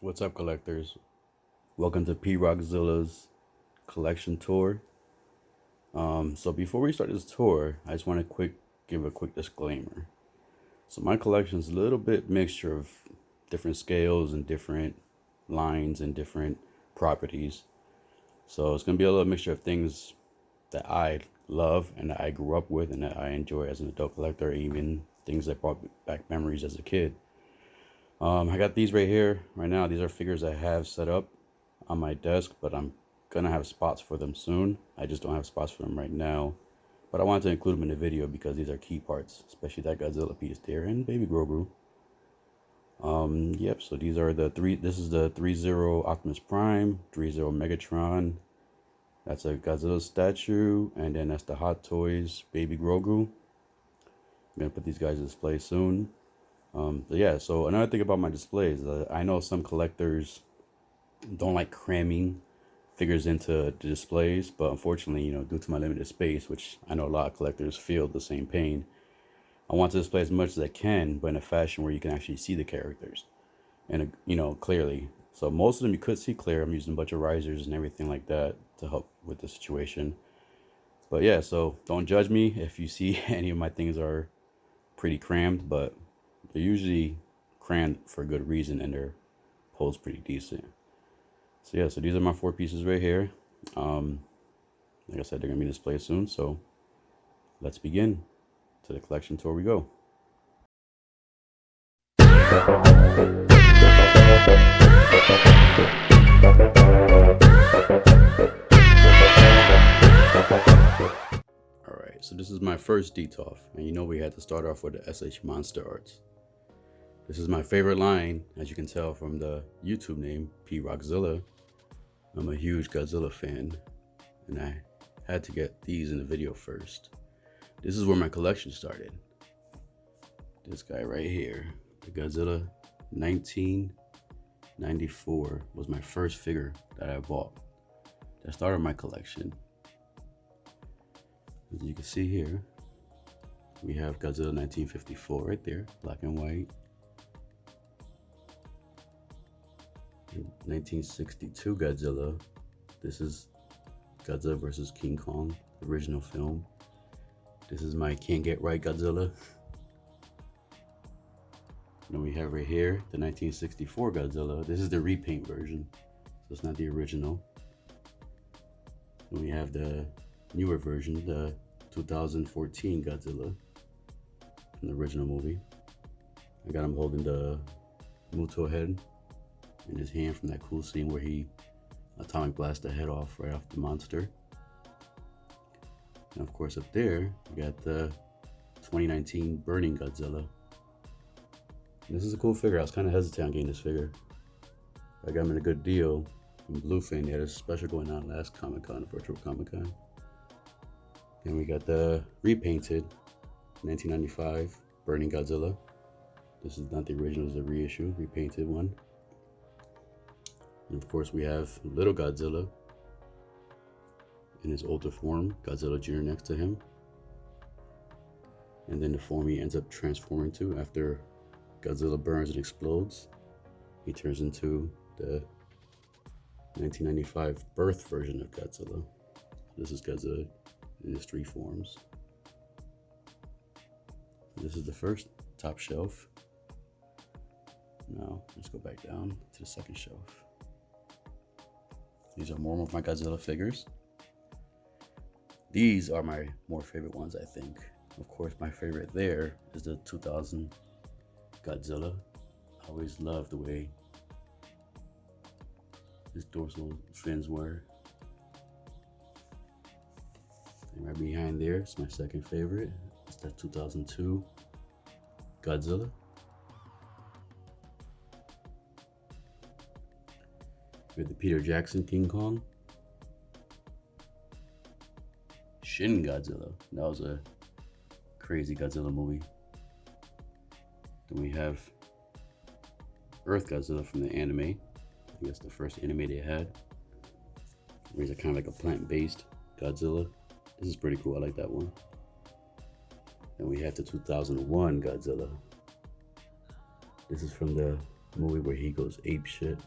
What's up, collectors? Welcome to Godzilla's collection tour. So before we start this tour, I just want to give a quick disclaimer. So my collection is a little bit mixture of different scales and different lines and different properties. So it's gonna be a little mixture of things that I love and that I grew up with and that I enjoy as an adult collector, even things that brought back memories as a kid. I got these right here, right now. These are figures I have set up on my desk, but I'm gonna have spots for them soon. I just don't have spots for them right now. But I wanted to include them in the video because these are key parts, especially that Godzilla piece there and Baby Grogu. Yep, so these are the this is the Threezero Optimus Prime, Threezero Megatron. That's a Godzilla statue, and then that's the Hot Toys Baby Grogu. I'm gonna put these guys in display soon. But yeah, so another thing about my displays, I know some collectors don't like cramming figures into the displays, but unfortunately, due to my limited space, which I know a lot of collectors feel the same pain, I want to display as much as I can, but in a fashion where you can actually see the characters and clearly. So most of them you could see clear. I'm using a bunch of risers and everything like that to help with the situation. But yeah, so don't judge me if you see any of my things are pretty crammed, but they're usually crammed for a good reason and they're posed pretty decent. So yeah, so these are my four pieces right here. Like I said, they're gonna be displayed soon. So let's begin. To the collection tour we go. All right, so this is my first DTOF, and we had to start off with the SH Monsterarts. This is my favorite line, as you can tell from the YouTube name, Godzilla. I'm a huge Godzilla fan, and I had to get these in the video first. This is where my collection started. This guy right here, the Godzilla 1994, was my first figure that I bought. That started my collection. As you can see here, we have Godzilla 1954 right there, black and white. 1962 Godzilla. This is Godzilla versus King Kong, original film. This is my Can't Get Right Godzilla. Then we have right here the 1964 Godzilla. This is the repaint version, so it's not the original. Then we have the newer version, the 2014 Godzilla from the original movie. I got him holding the Muto head in his hand from that cool scene where he atomic blast the head off right off the monster. And of course up there, we got the 2019 Burning Godzilla. And this is a cool figure. I was kind of hesitant on getting this figure. I got him in a good deal from Bluefin. They had a special going on last Comic-Con, Virtual Comic-Con. And we got the repainted 1995 Burning Godzilla. This is not the original, it's the reissue, repainted one. And of course we have Little Godzilla in his older form, Godzilla Jr. next to him. And then the form he ends up transforming to after Godzilla burns and explodes. He turns into the 1995 birth version of Godzilla. This is Godzilla in his three forms. This is the first top shelf. Now let's go back down to the second shelf. These are more of my Godzilla figures. These are my more favorite ones, I think. Of course, my favorite there is the 2000 Godzilla. I always loved the way his dorsal fins were. And right behind there is my second favorite. It's the 2002 Godzilla. We have the Peter Jackson King Kong. Shin Godzilla. That was a crazy Godzilla movie. Then we have Earth Godzilla from the anime. I guess the first anime they had. He's kind of like a plant-based Godzilla. This is pretty cool. I like that one. Then we have the 2001 Godzilla. This is from the movie where he goes ape shit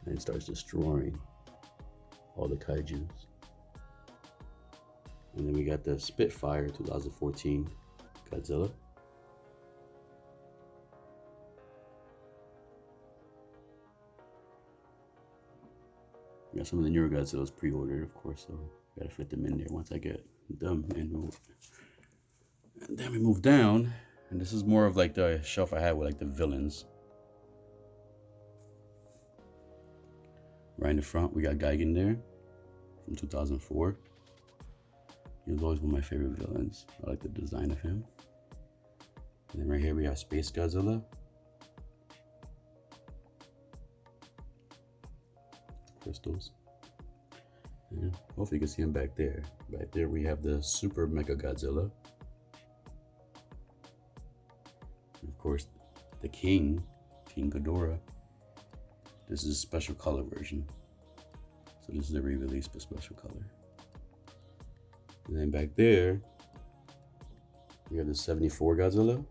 and starts destroying all the kaijus. And then we got the Spitfire 2014 Godzilla. We got some of the newer Godzillas pre-ordered, of course, so gotta fit them in there once I get them in. And then we move down, and this is more of like the shelf I had with like the villains. Right in the front, we got Gigan there from 2004. He was always one of my favorite villains. I like the design of him. And then right here we have Space Godzilla. Crystals. Yeah, hopefully you can see him back there. Back there we have the Super Mega Godzilla. And of course, the King Ghidorah. This is a special color version. So this is a re-release but special color. And then back there, we have the 74 Godzilla.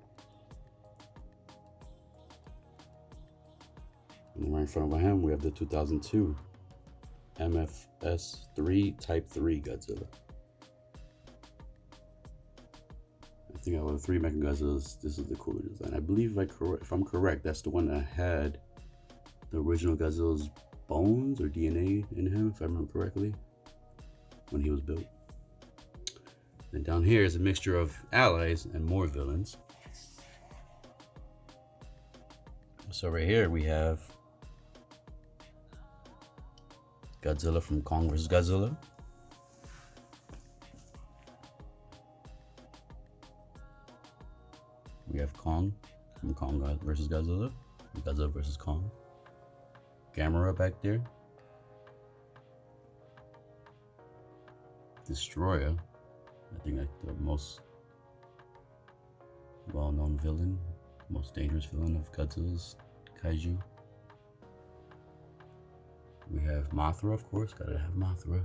And then right in front of him, we have the 2002 MFS3 Type 3 Godzilla. I think out of the 3 Mecha Godzillas, this is the cooler design. I believe, if I'm correct, that's the one that had the original Godzilla's bones or DNA in him, if I remember correctly, when he was built. Then down here is a mixture of allies and more villains. So right here we have Godzilla from Kong vs. Godzilla. We have Kong from Kong vs. Godzilla. Godzilla vs. Kong. Gamera back there. Destroyer. I think that's the most well-known villain, most dangerous villain of Godzilla's kaiju. We have Mothra, of course, gotta have Mothra.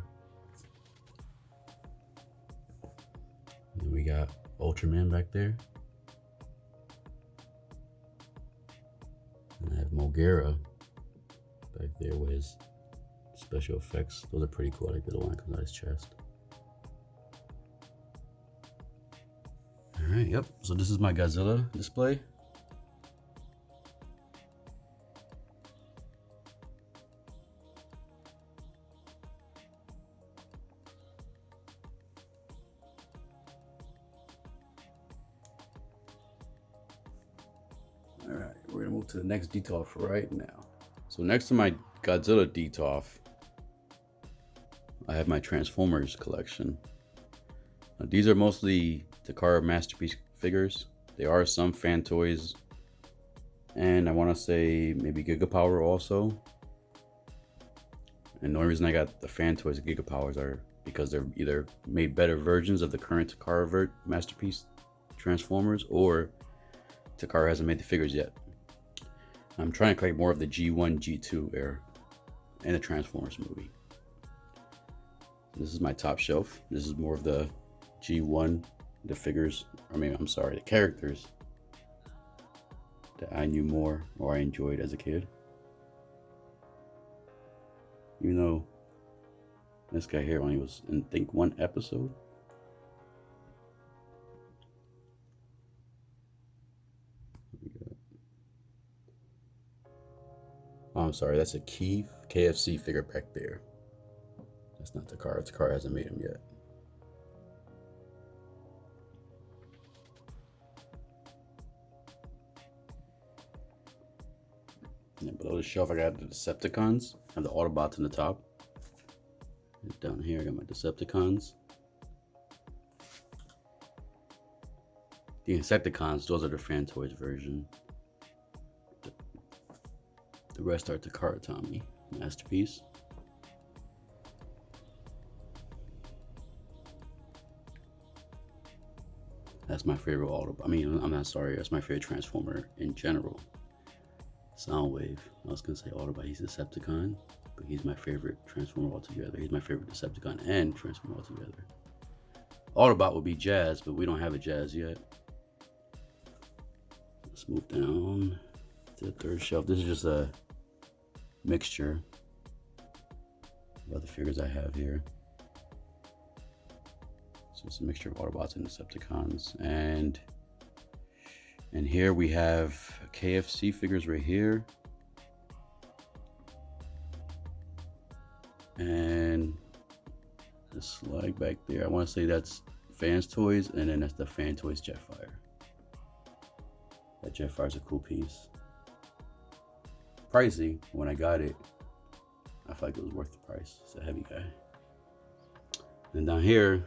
And we got Ultraman back there. And I have Mogera back there with his special effects. Those are pretty cool. I like the one that comes out his chest. Alright, yep. So this is my Godzilla display. Alright, we're gonna move to the next detolf right now. So next to my Godzilla detolf, I have my Transformers collection. Now, these are mostly Takara Masterpiece figures. There are some fan toys, and I want to say maybe Gigapower also. And the only reason I got the fan toys and Gigapowers are because they're either made better versions of the current Takara Masterpiece Transformers, or Takara hasn't made the figures yet. I'm trying to collect more of the G1, G2 era and the Transformers movie. This is my top shelf. This is more of the G1, the figures, the characters that I knew more or I enjoyed as a kid. Even though this guy here only was in, I think, 1 episode. Oh, I'm sorry, that's a KFC figure back there. That's not Takara. Takara hasn't made him yet. Yeah, below the shelf, I got the Decepticons. I have the Autobots in the top. And down here, I got my Decepticons. The Insecticons, those are the fan toys version. The rest are Takara Tommy Masterpiece. That's my favorite Autobot. That's my favorite Transformer in general. Soundwave. I was gonna say Autobot, he's Decepticon, but he's my favorite Transformer altogether. He's my favorite Decepticon and Transformer altogether. Autobot would be Jazz, but we don't have a Jazz yet. Let's move down to to the third shelf. This is just a mixture of other figures I have here. So it's a mixture of Autobots and Decepticons. And here we have KFC figures right here. And the Slag back there, I want to say that's Fans Toys, and then that's the Fan Toys Jetfire. That Jetfire's a cool piece. Pricey. When I got it, I felt like it was worth the price. It's a heavy guy. And down here,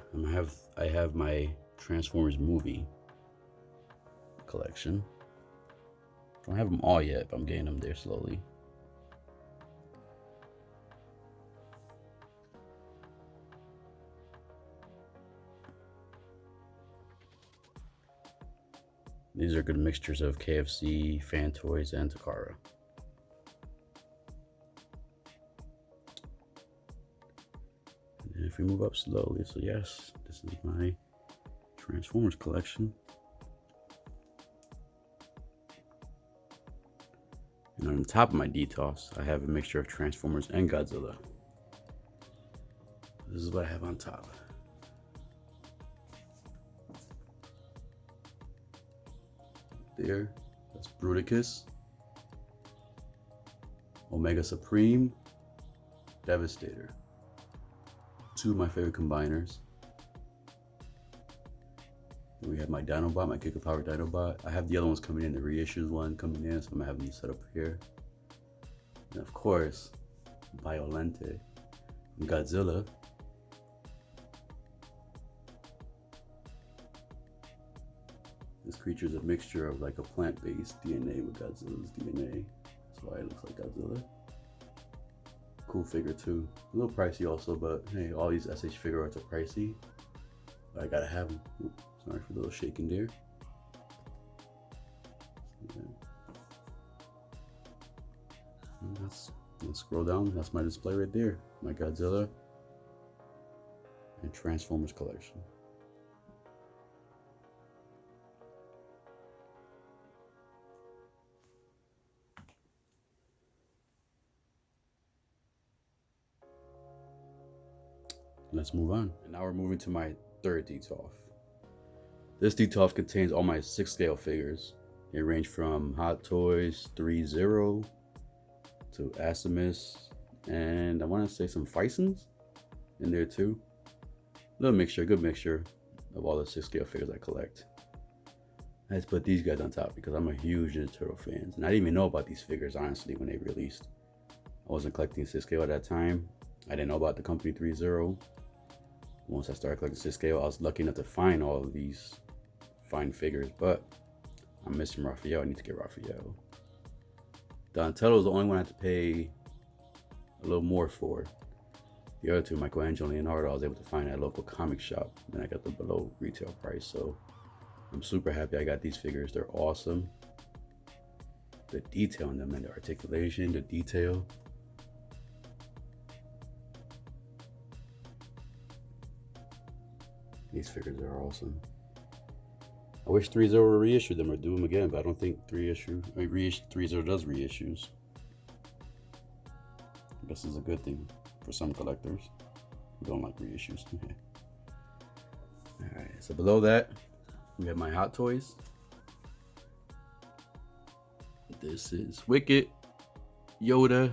I have my Transformers movie collection. I don't have them all yet, but I'm getting them there slowly. These are good mixtures of KFC, Fan Toys, and Takara. And if we move up slowly, so yes, this is my Transformers collection. And on the top of my DTOS, I have a mixture of Transformers and Godzilla. This is what I have on top. There, that's Bruticus, Omega Supreme, Devastator. Two of my favorite combiners. Then we have my Dinobot, my Giga Power Dinobot. I have the other ones coming in, the reissues one coming in, so I'm gonna have them set up here. And of course, Violente, Godzilla. This creature is a mixture of like a plant-based DNA with Godzilla's DNA. That's why it looks like Godzilla. Cool figure too. A little pricey also, but hey, all these SH Figuarts are pricey. But I gotta have them. Oops, sorry for the little shaking there. Let's scroll down. That's my display right there. My Godzilla and Transformers collection. Let's move on. And now we're moving to my third DTOF. This DTOF contains all my 6-scale figures. They range from Hot Toys, Threezero to Asimus, and I want to say some Fisons in there too. Little mixture, good mixture of all the 6-scale figures I collect. I just put these guys on top because I'm a huge Ninja Turtle fan. And I didn't even know about these figures, honestly, when they released. I wasn't collecting 6-scale at that time. I didn't know about the company Threezero. Once I started collecting 6-scale, I was lucky enough to find all of these fine figures, but I'm missing Raphael. I need to get Raphael. Donatello is the only one I had to pay a little more for. The other two, Michelangelo and Leonardo, I was able to find at a local comic shop. Then I got them below retail price, so I'm super happy I got these figures. They're awesome. The detail in them and the articulation, the detail. These figures are awesome. I wish Threezero would reissue them or do them again, but I don't think Threezero does reissues. I guess it's a good thing for some collectors who don't like reissues. Alright, so below that, we have my Hot Toys. This is Wicket, Yoda,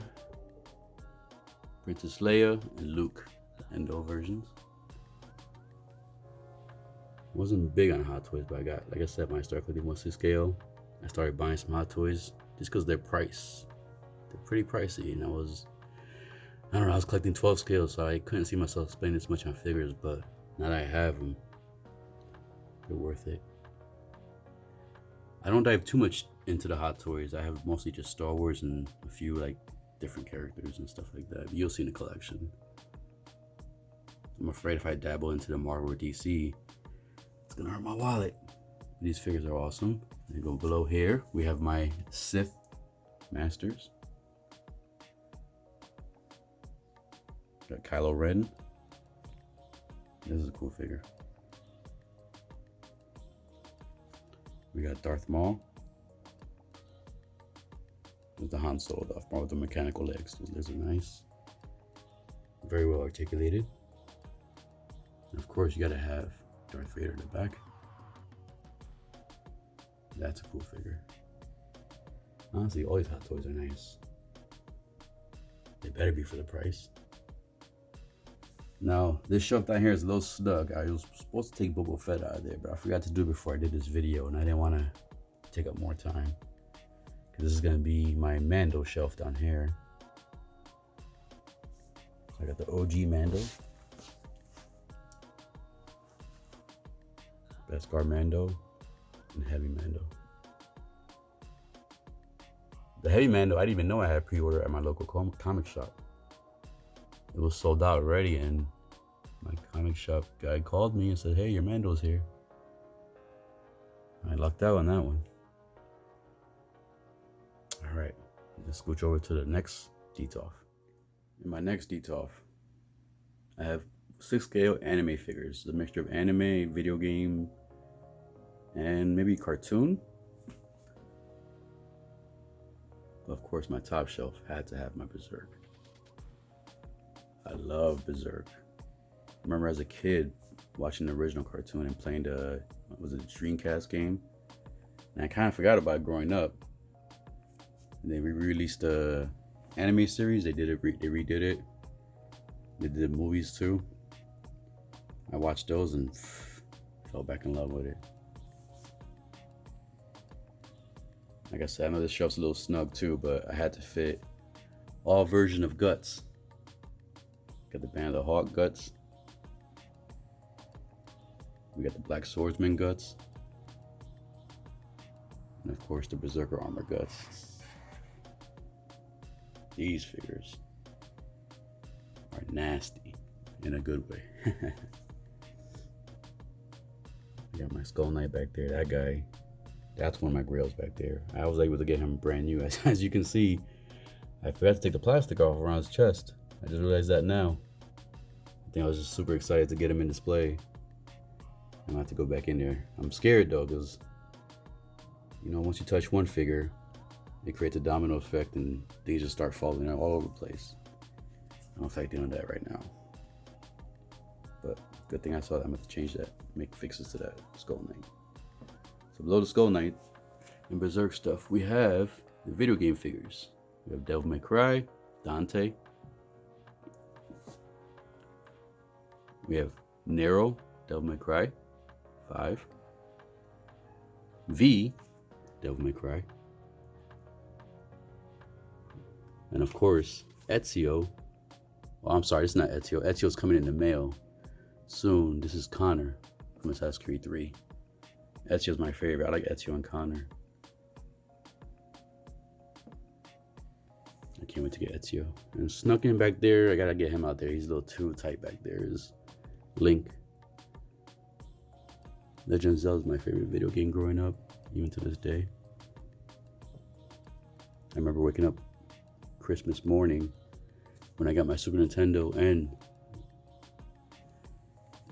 Princess Leia, and Luke, the Endo versions. Wasn't big on Hot Toys, but I got, like I said, when I started collecting 1/6-scale, I started buying some Hot Toys just because they're priced. They're pretty pricey, and I don't know, I was collecting 12-scale, so I couldn't see myself spending this much on figures, but now that I have them, they're worth it. I don't dive too much into the Hot Toys. I have mostly just Star Wars and a few like different characters and stuff like that. But you'll see in the collection. I'm afraid if I dabble into the Marvel or DC, it's gonna hurt my wallet. These figures are awesome. And go below here, we have my Sith Masters. Got Kylo Ren. This is a cool figure. We got Darth Maul. There's the Han Solo, the one with the mechanical legs. Those are nice. Very well articulated. And of course, you gotta have Darth Vader in the back. That's a cool figure. Honestly, all these Hot Toys are nice. They better be for the price. Now, this shelf down here is a little snug. I was supposed to take Boba Fett out of there, but I forgot to do it before I did this video, and I didn't want to take up more time. Because this is going to be my Mando shelf down here. So I got the OG Mando. Beskar Mando. And Heavy Mando. The Heavy Mando, I didn't even know I had pre-order at my local comic shop. It was sold out already, and my comic shop guy called me and said, hey, your Mando's here. I lucked out on that one. All right, let's scooch over to the next DTOF. In my next DTOF, I have 6-scale anime figures. A mixture of anime, video game, and maybe cartoon. Of course, my top shelf had to have my Berserk. I love Berserk. I remember as a kid watching the original cartoon and playing the Dreamcast game, and I kind of forgot about it growing up. And they re-released the anime series. They redid it. They did movies too. I watched those and fell back in love with it. Like I said, I know this shelf's a little snug too, but I had to fit all version of Guts. Got the Band of the Hawk Guts. We got the Black Swordsman Guts. And of course the Berserker Armor Guts. These figures are nasty in a good way. I got my Skull Knight back there. That guy, that's one of my grails back there. I was able to get him brand new. As you can see, I forgot to take the plastic off around his chest. I just realized that now. I think I was just super excited to get him in display. I'm gonna have to go back in there. I'm scared though, because you know, once you touch one figure, it creates a domino effect and things just start falling out all over the place. I don't feel like doing that right now. But good thing I saw that. I'm gonna have to change that, make fixes to that Skull Knight. So below the Skull Knight and Berserk stuff, we have the video game figures. We have Devil May Cry, Dante. We have Nero, Devil May Cry 5. V, Devil May Cry. And of course, Ezio. Well, I'm sorry, it's not Ezio. Ezio's coming in the mail soon. This is Connor from Assassin's Creed 3. Ezio's my favorite. I like Ezio and Connor. I can't wait to get Ezio. And snuck in back there, I gotta get him out there. He's a little too tight back there. Is Link. Legend of Zelda is my favorite video game growing up, even to this day. I remember waking up Christmas morning when I got my Super Nintendo and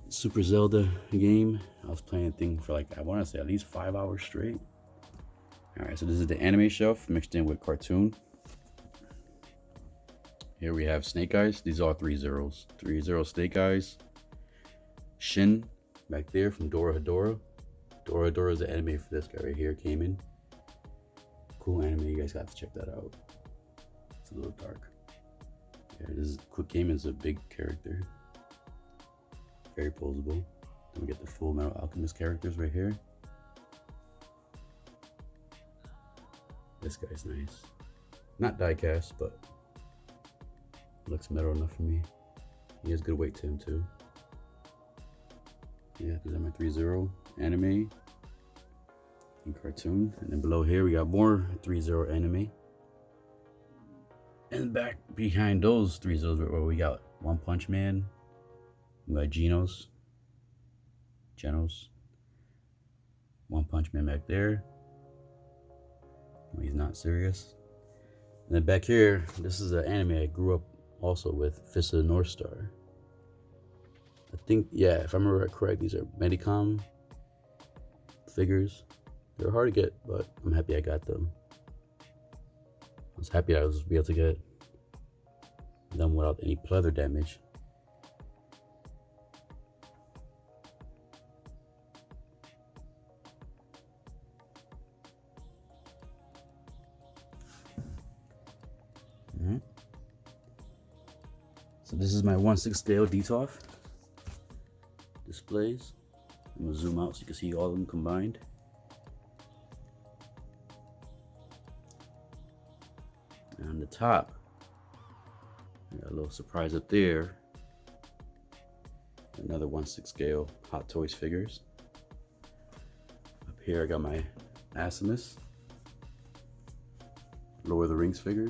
Super Zelda game. I was playing a thing for like, I want to say at least 5 hours straight. Alright, so this is the anime shelf mixed in with cartoon. Here we have Snake Eyes. These are all 3 zeros. 3-0 Snake Eyes. Shin back there from Dora Hedora. Dora Hedora is the anime for this guy right here. Came in. Cool anime. You guys got to check that out. It's a little dark. Yeah, this is Quick Game is a big character. Very posable. Then we get the Full Metal Alchemist characters right here. This guy's nice. Not die-cast, but looks metal enough for me. He has good weight to him too. Yeah, these are my 3-0 anime and cartoon. And then below here we got more 3-0 anime. And back behind those 3-0s where we got One Punch Man. We got Genos. One Punch Man back there. Well, he's not serious. And then back here, this is an anime I grew up also with, Fist of the North Star. I think, yeah, if I remember correct, these are Medicom figures. They're hard to get, but I'm happy I got them. was happy I was able to get them without any pleather damage. Alright. So this is my 1/6 scale Detolf displays. I'm gonna zoom out so you can see all of them combined. And on the top, I got a little surprise up there. Another 1/6 scale Hot Toys figures. Up here I got my Assimus Lord of the Rings figure.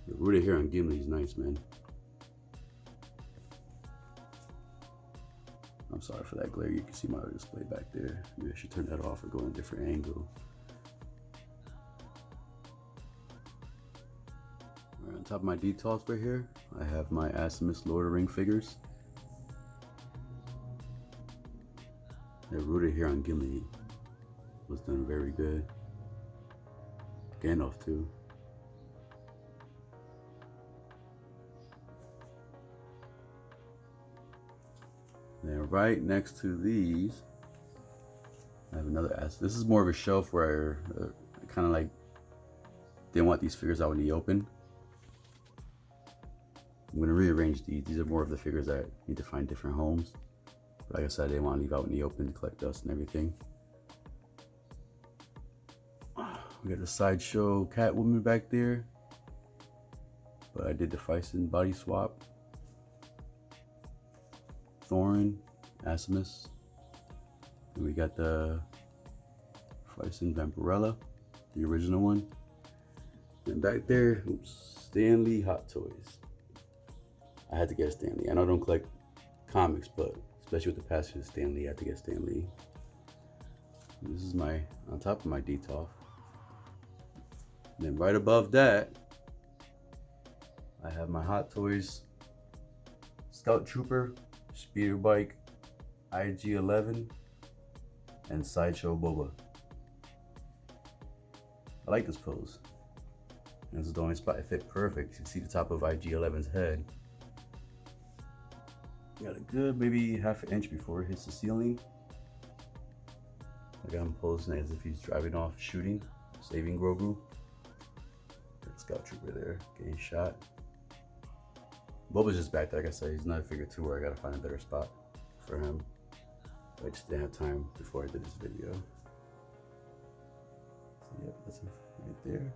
The rooted hair on Gimli is nice, man. I'm sorry for that glare. You can see my display back there. Maybe I should turn that off or go in a different angle. Right, on top of my Detolf right here, I have my Assimus Lord of the Ring figures. The rooted hair on Gimli was done very good. Gandalf too. Then right next to these, I have another Ass. This is more of a shelf where I kind of like didn't want these figures out in the open. I'm gonna rearrange these. These are more of the figures that need to find different homes. But like I said, I didn't want to leave out in the open to collect dust and everything. We got the Sideshow Catwoman back there, but I did the Fison body swap. Thorin, Assimus, and we got the Fison Vampirella, the original one. And back there, oops, Stan Lee Hot Toys. I had to get a Stan Lee. I know I don't collect comics, but especially with the passage of Stan Lee, I had to get Stan Lee. And this is my, on top of my Detolf. And then right above that, I have my Hot Toys Scout Trooper, Speeder Bike, IG-11, and Sideshow Boba. I like this pose. And this is the only spot it fit perfect. You can see the top of IG-11's head. Got a good maybe half an inch before it hits the ceiling. I got him posing as if he's driving off shooting, saving Grogu. Scout Trooper there, getting shot. Boba's just back there, like I said, he's another figure too where I gotta find a better spot for him. I just didn't have time before I did this video. So yep, that's him right there.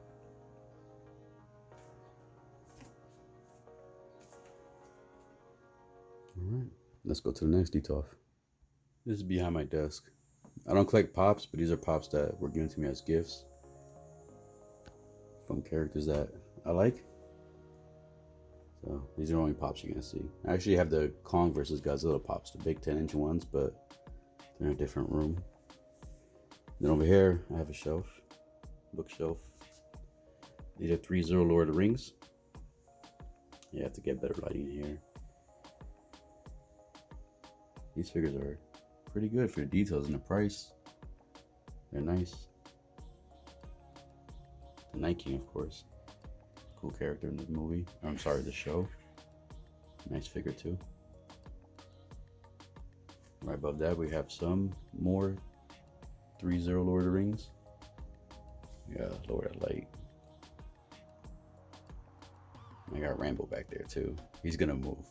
Alright, let's go to the next Detolf. This is behind my desk. I don't collect pops, but these are pops that were given to me as gifts from characters that I like. So these are the only pops you're gonna see. I actually have the Kong versus Godzilla pops, the big 10-inch ones, but they're in a different room. Then over here, I have a shelf, bookshelf. These are Threezero Lord of the Rings. You have to get better lighting here. These figures are pretty good for the details and the price. They're nice. The Night King, of course. Cool character in the movie. I'm sorry, the show. Nice figure too. Right above that, we have some more Threezero Lord of the Rings. Yeah, lower that light. I got Rambo back there too. He's gonna move.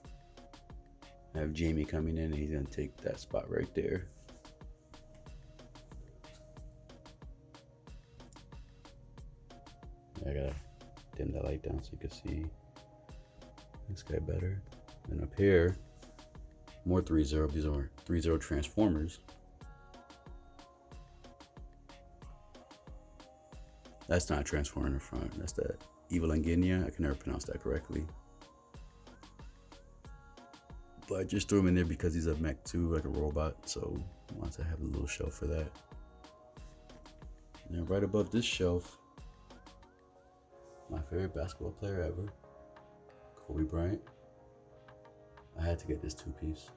I have Jamie coming in and he's gonna take that spot right there. I gotta dim that light down so you can see this guy better. And up here, more Threezero. These are Threezero Transformers. That's not a Transformer in the front. That's the Evil Anguilla. I can never pronounce that correctly. But I just threw him in there because he's a mech too, like a robot. So I want to have a little shelf for that. And then right above this shelf, my favorite basketball player ever, Kobe Bryant. I had to get this two-piece.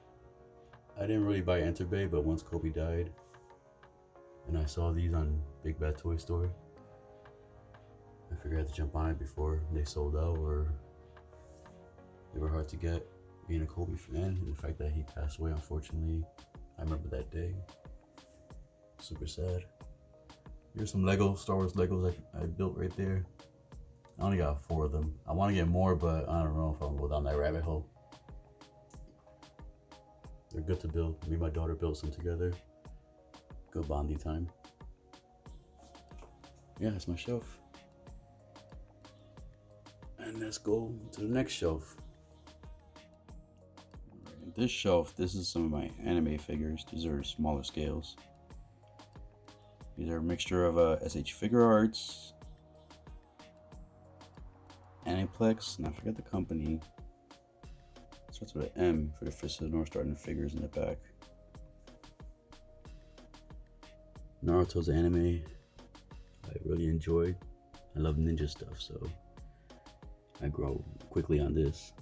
I didn't really buy Enter Bay, but once Kobe died, And I saw these on Big Bad Toy Store. I figured I had to jump on it before they sold out or they were hard to get. Being a Kobe fan, and the fact that he passed away, unfortunately, I remember that day. Super sad. Here's some Lego, Star Wars Legos I built right there. I only got 4 of them. I want to get more, but I don't know if I'll go down that rabbit hole. They're good to build. Me and my daughter built some together. Good bonding time. Yeah, that's my shelf. And let's go to the next shelf. This shelf, this is some of my anime figures. These are smaller scales. These are a mixture of SH Figuarts, Aniplex, and I forget the company. It starts with an M for the Fist of the North Star and the figures in the back. Naruto's anime I really enjoyed. I love ninja stuff, so I grow quickly on this.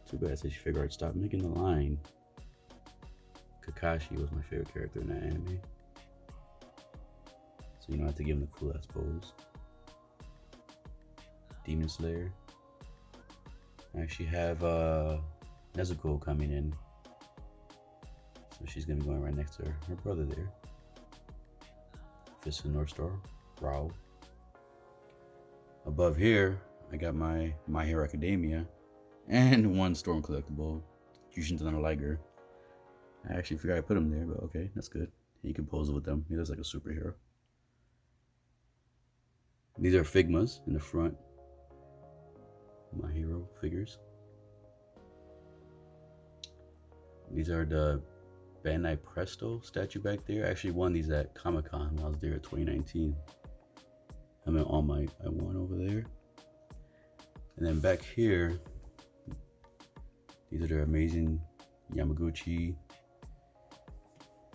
Too bad SH Figuarts stopped making the line. Kakashi was my favorite character in that anime. So you don't have to give him the cool ass pose. Demon Slayer. I actually have Nezuko coming in. So she's gonna be going right next to her brother there. Fist of the North Star, Rao. Above here, I got my My Hero Academia and one Storm collectible, Jushin Thunder Liger. I actually forgot I put him there, but okay, that's good. He can pose with them. He looks like a superhero. These are Figmas in the front. My Hero figures. These are the Bandai Presto statue back there. I actually won these at Comic-Con when I was there in 2019. I'm in All Might. I won over there. And then back here, these are their amazing Yamaguchi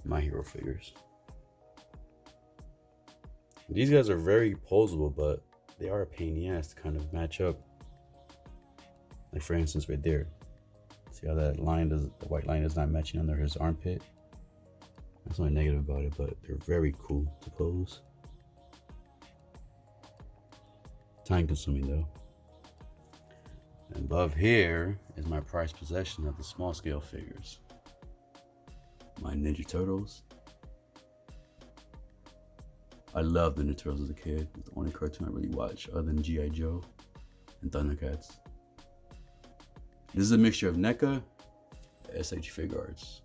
My Hero figures. These guys are very posable, but they are a pain in the ass to kind of match up. Like for instance, right there. See how that line does, the white line is not matching under his armpit? That's only negative about it, but they're very cool to pose. Time consuming though. And above here is my prized possession of the small scale figures. My Ninja Turtles. I loved Ninja Turtles as a kid. It's the only cartoon I really watched other than G.I. Joe and Thundercats. This is a mixture of Neca, SH Figuarts.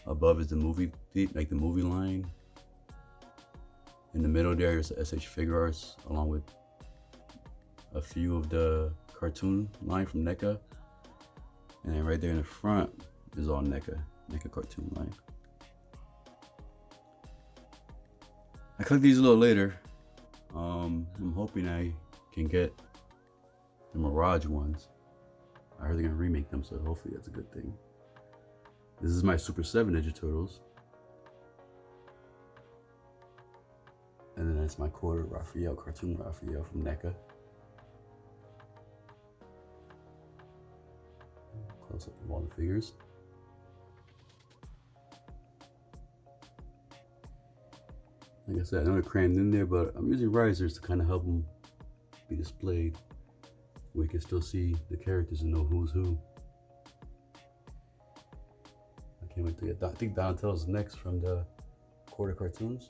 Above is the movie, like the movie line. In the middle there is the SH Figuarts, along with a few of the cartoon line from Neca. And then right there in the front is all Neca cartoon line. I collect these a little later. I'm hoping I can get the Mirage ones. I heard they're gonna remake them, so hopefully that's a good thing. This is my Super 7 Ninja Turtles. And then that's my quarter Raphael, cartoon Raphael from Neca. Close up of all the figures. Like I said, I know they're crammed in there, but I'm using risers to kind of help them be displayed. We can still see the characters and know who's who. I can't wait to get, I think Donatello's next from the quarter cartoons.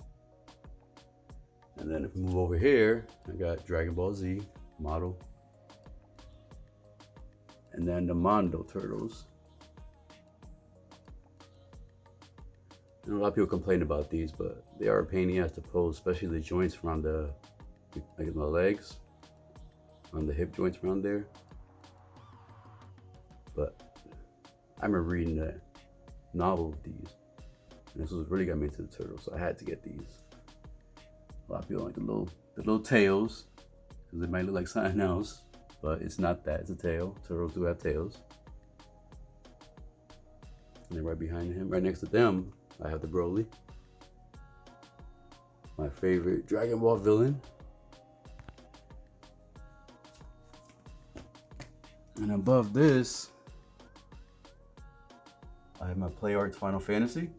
And then if we move over here, I got Dragon Ball Z model. And then the Mondo Turtles. And a lot of people complain about these, but they are a pain in the ass to pose, especially the joints around the, like my legs, on the hip joints around there. But I remember reading the novel of these, and this was really got me into the turtles, so I had to get these. A lot of people like the little tails, because it might look like something else, but it's not that, it's a tail. Turtles do have tails. And then right behind him, right next to them, I have the Broly. My favorite Dragon Ball villain. And above this, I have my Play Arts Final Fantasy.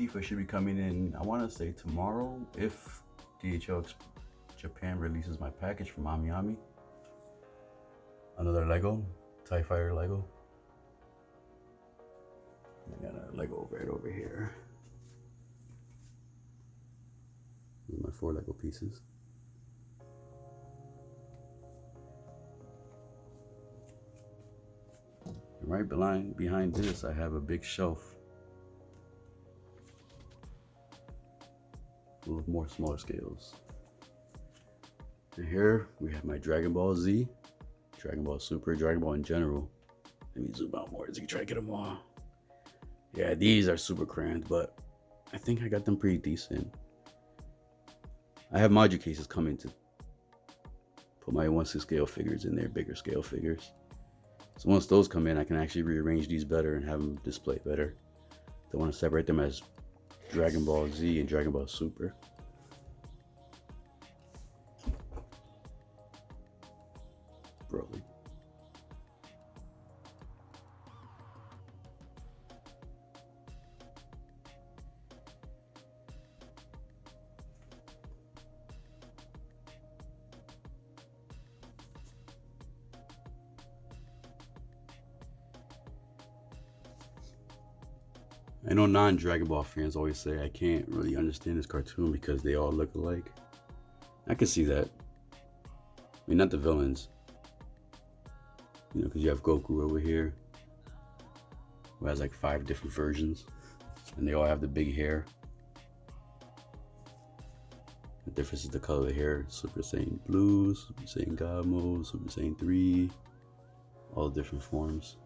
Tifa should be coming in, I want to say tomorrow, if DHL Japan releases my package from Ami Ami. Another Lego, TIE Fighter Lego. I got a Lego right over here. These are my 4 Lego pieces. And right behind this, I have a big shelf full of more smaller scales. And here we have my Dragon Ball Z, Dragon Ball Super, Dragon Ball in general. Let me zoom out more so you can try to get them all. Yeah, these are super cramped, but I think I got them pretty decent. I have module cases coming to put my 1/6 scale figures in there, bigger scale figures. So once those come in, I can actually rearrange these better and have them display better. I want to separate them as Dragon Ball Z and Dragon Ball Super. Broly. I know non-Dragon Ball fans always say I can't really understand this cartoon because they all look alike. I can see that. I mean, not the villains. You know, because you have Goku over here, who has like 5 different versions, and they all have the big hair. The difference is the color of the hair. Super Saiyan Blue, Super Saiyan God Mode, Super Saiyan 3, all the different forms.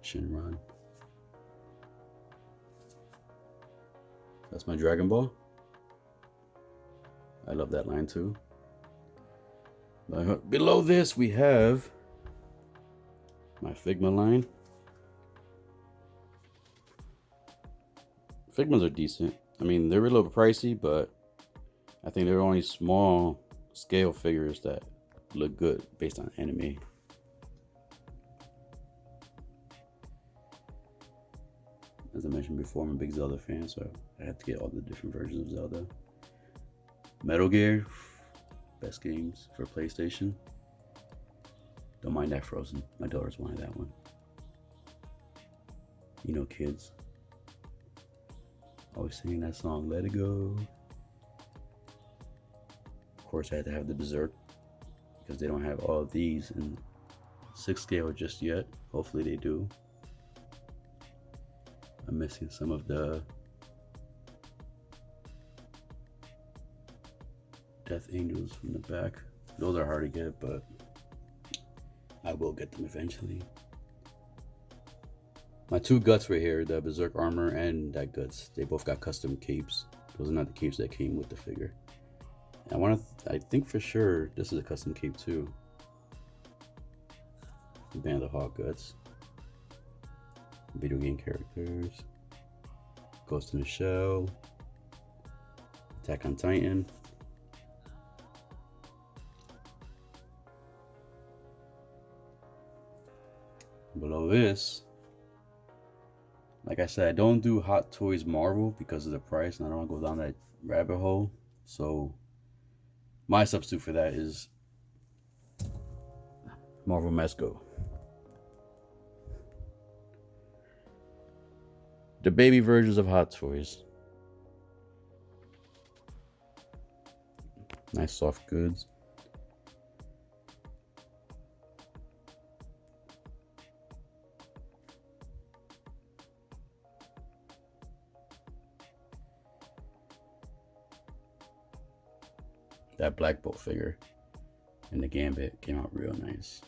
Shinron. That's my Dragon Ball. I love that line too. Below this we have my Figma line. Figmas are decent. I mean, they're a little pricey, but I think they're only small scale figures that look good based on anime. As I mentioned before, I'm a big Zelda fan, so I had to get all the different versions of Zelda. Metal Gear, best games for PlayStation. Don't mind that Frozen. My daughters wanted that one. You know, kids. Always singing that song, Let It Go. Of course, I had to have the Berserk because they don't have all of these in 6 scale just yet. Hopefully they do. I'm missing some of the Death Angels from the back. Those are hard to get, but I will get them eventually. My 2 Guts right here, the Berserk armor and that Guts, they both got custom capes. Those are not the capes that came with the figure. And I think for sure this is a custom cape too. Band of Hawk Guts. Video game characters. Ghost in the Shell. Attack on Titan. Below this, like I said, I don't do Hot Toys Marvel because of the price, and I don't want to go down that rabbit hole. So my substitute for that is Marvel Mezco. The baby versions of Hot Toys. Nice soft goods. That Black Bolt figure and the Gambit came out real nice.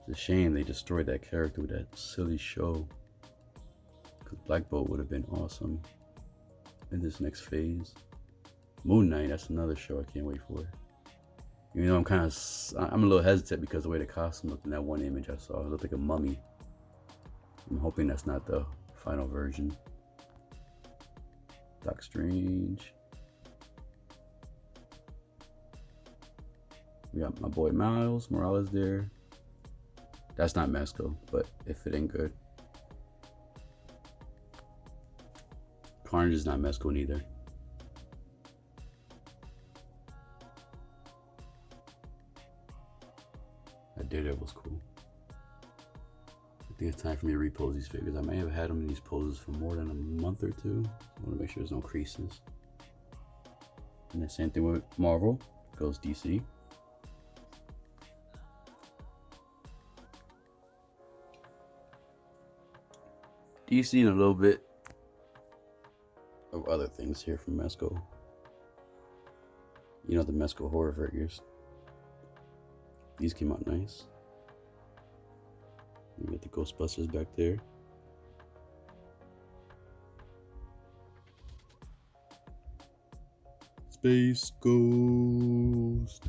It's a shame they destroyed that character with that silly show. Because Black Bolt would have been awesome in this next phase. Moon Knight, that's another show I can't wait for. Even though I'm a little hesitant because the way the costume looked in that one image I saw, it looked like a mummy. I'm hoping that's not the final version. Doc Strange. We got my boy Miles Morales there. That's not Mezco, but if it ain't good. Carnage is not Mezco neither. That Daredevil was cool. I think it's time for me to repose these figures. I may have had them in these poses for more than a month or two. I want to make sure there's no creases. And the same thing with Marvel. Goes DC. DC and a little bit of other things here from Mezco. You know, the Mezco horror figures. These came out nice. You got the Ghostbusters back there. Space Ghost.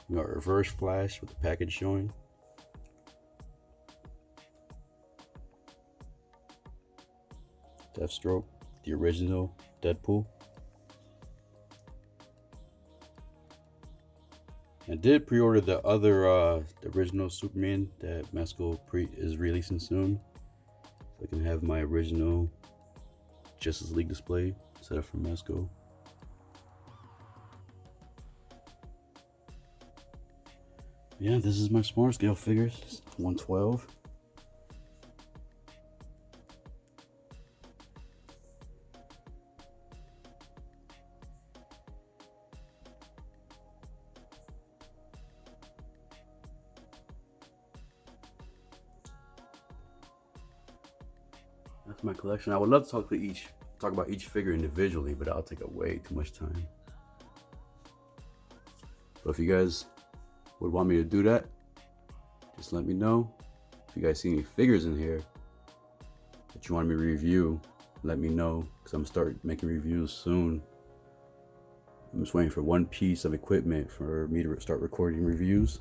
We got Reverse Flash with the package showing. Deathstroke, the original Deadpool. I did pre-order the other, the original Superman that Mezco is releasing soon. So I can have my original Justice League display set up from Mezco. Yeah, this is my smaller scale figures, 112. That's my collection. I would love to talk about each figure individually, but I'll take up way too much time. But if you guys would want me to do that, just let me know. If you guys see any figures in here that you want me to review, let me know, because I'm gonna start making reviews soon. I'm just waiting for one piece of equipment for me to start recording reviews,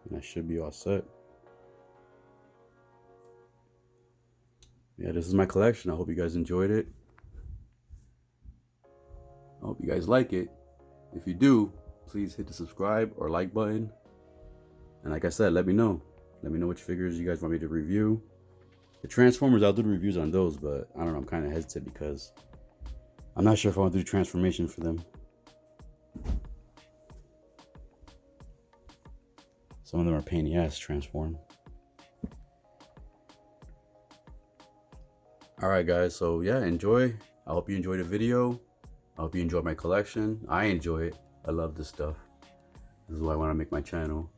and I should be all set. Yeah, this is my collection. I hope you guys enjoyed it. I hope you guys like it. If you do, please hit the subscribe or like button. And like I said, let me know. Let me know which figures you guys want me to review. The Transformers, I'll do the reviews on those, but I don't know, I'm kind of hesitant because I'm not sure if I want to do transformation for them. Some of them are pain in the ass to transform. Alright guys, so yeah, enjoy. I hope you enjoyed the video. I hope you enjoy my collection. I enjoy it. I love this stuff. This is why I want to make my channel.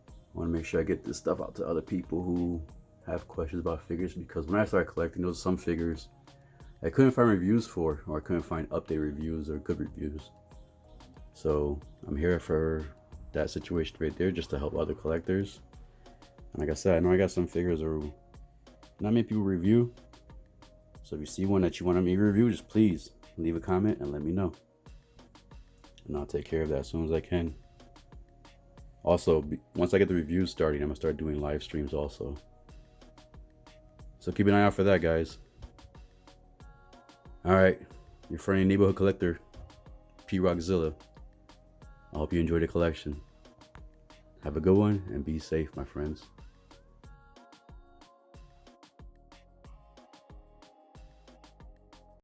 I want to make sure I get this stuff out to other people who have questions about figures, because when I started collecting, there was some figures I couldn't find reviews for, or I couldn't find update reviews or good reviews. So I'm here for that situation right there, just to help other collectors. And like I said, I know I got some figures that not many people review. So if you see one that you want me to review, just please leave a comment and let me know. And I'll take care of that as soon as I can. Also, once I get the reviews starting, I'm gonna start doing live streams also. So keep an eye out for that, guys. Alright, your friendly neighborhood collector, Godzilla. I hope you enjoyed the collection. Have a good one and be safe, my friends.